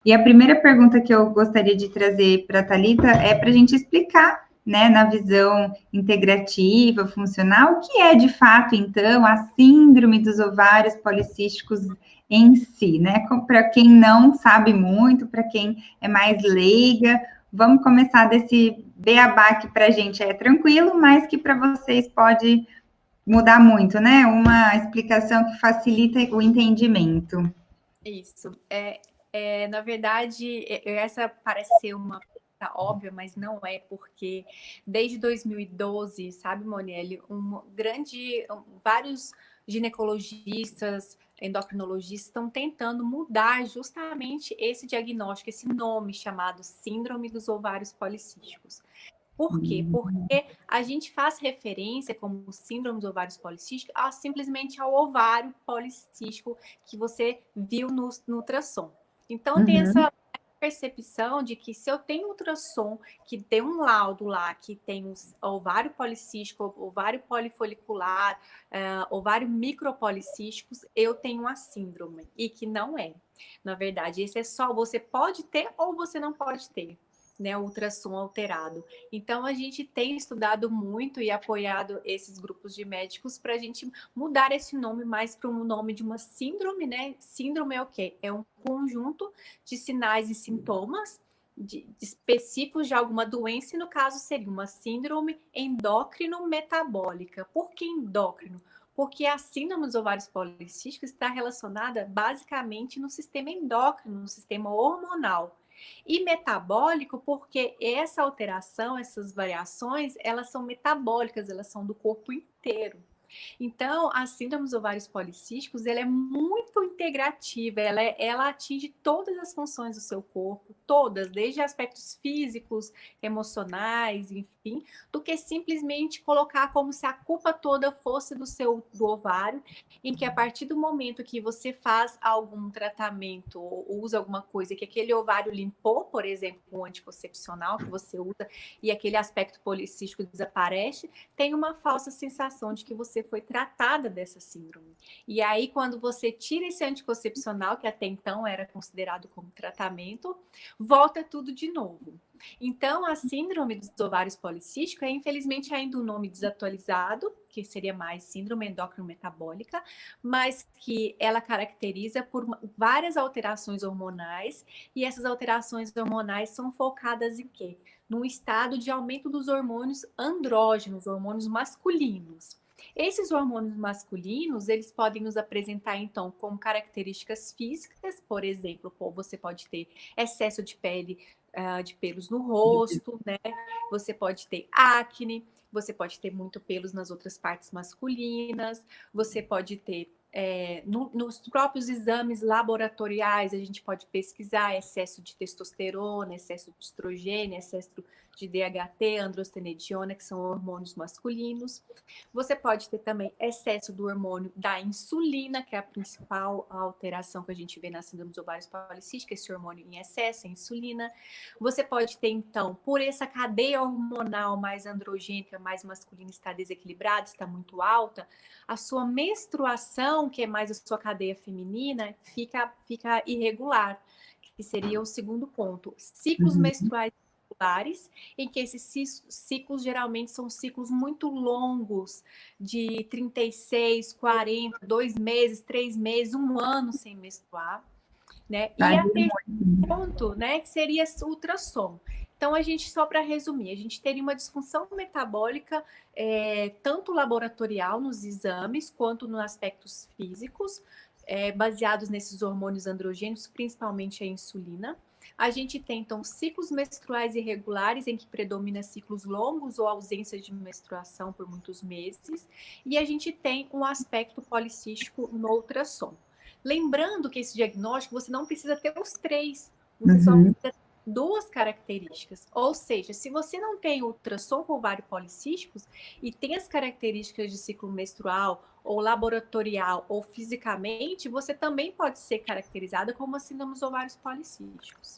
E a primeira pergunta que eu gostaria de trazer para a Thalita é para a gente explicar, né, na visão integrativa, funcional, o que é de fato, então, a síndrome dos ovários policísticos em si, né? Para quem não sabe muito, para quem é mais leiga, vamos começar desse beabá que para a gente é tranquilo, mas que para vocês pode mudar muito, né? Uma explicação que facilita o entendimento. Isso. Na verdade, essa parece ser uma coisa óbvia, mas não é, porque desde 2012, sabe, Monielle, vários ginecologistas, endocrinologistas estão tentando mudar justamente esse diagnóstico, esse nome chamado Síndrome dos Ovários Policísticos. Por quê? Porque a gente faz referência, como síndrome dos ovários policísticos, simplesmente ao ovário policístico que você viu no ultrassom. Então, tem essa percepção de que se eu tenho ultrassom que tem um laudo lá, que tem ovário policístico, ovário polifolicular, ovário micropolicísticos, eu tenho uma síndrome, e que não é. Na verdade, esse é só, você pode ter ou você não pode ter, né, ultrassom alterado. Então, a gente tem estudado muito e apoiado esses grupos de médicos para a gente mudar esse nome mais para um nome de uma síndrome, né? Síndrome é o quê? É um conjunto de sinais e sintomas específicos de alguma doença, e no caso seria uma síndrome endócrino-metabólica. Por que endócrino? Porque a síndrome dos ovários policísticos está relacionada basicamente no sistema endócrino, no sistema hormonal. E metabólico, porque essa alteração, essas variações, elas são metabólicas, elas são do corpo inteiro. Então, a síndrome dos ovários policísticos, ela é muito integrativa, ela atinge todas as funções do seu corpo, todas, desde aspectos físicos, emocionais, enfim, do que simplesmente colocar como se a culpa toda fosse do ovário, em que a partir do momento que você faz algum tratamento ou usa alguma coisa que aquele ovário limpou, por exemplo, um anticoncepcional que você usa e aquele aspecto policístico desaparece, tem uma falsa sensação de que você foi tratada dessa síndrome. E aí, quando você tira esse anticoncepcional, que até então era considerado como tratamento, volta tudo de novo. Então, a síndrome dos ovários policísticos é, infelizmente, ainda um nome desatualizado, que seria mais síndrome endócrino-metabólica, mas que ela caracteriza por várias alterações hormonais, e essas alterações hormonais são focadas em quê? No estado de aumento dos hormônios andrógenos, hormônios masculinos. Esses hormônios masculinos, eles podem nos apresentar, então, como características físicas, por exemplo, você pode ter excesso de pele, de pelos no rosto, né? Você pode ter acne, você pode ter muito pelos nas outras partes masculinas, você pode ter nos próprios exames laboratoriais, a gente pode pesquisar excesso de testosterona, excesso de estrogênio, excesso de DHT, androstenediona, que são hormônios masculinos. Você pode ter também excesso do hormônio da insulina, que é a principal alteração que a gente vê na síndrome dos ovários policísticos, esse hormônio em excesso, a insulina. Você pode ter, então, por essa cadeia hormonal mais androgênica, mais masculina, está desequilibrada, está muito alta, a sua menstruação, que é mais a sua cadeia feminina, fica irregular, que seria o segundo ponto. Ciclos menstruais irregulares, em que esses ciclos geralmente são ciclos muito longos, de 36, 40, 2 meses, 3 meses, 1 ano sem menstruar, né? E a terceiro ponto, né, que seria o ultrassom. Então, a gente, só para resumir, a gente teria uma disfunção metabólica, tanto laboratorial nos exames, quanto nos aspectos físicos, baseados nesses hormônios androgênicos, principalmente a insulina. A gente tem, então, ciclos menstruais irregulares, em que predomina ciclos longos ou ausência de menstruação por muitos meses. E a gente tem um aspecto policístico no ultrassom. Lembrando que esse diagnóstico, você não precisa ter os 3, você só precisa ter 2 características. Ou seja, se você não tem ultrassom com ovário policísticos e tem as características de ciclo menstrual, ou laboratorial, ou fisicamente, você também pode ser caracterizada como uma síndrome dos ovários policísticos.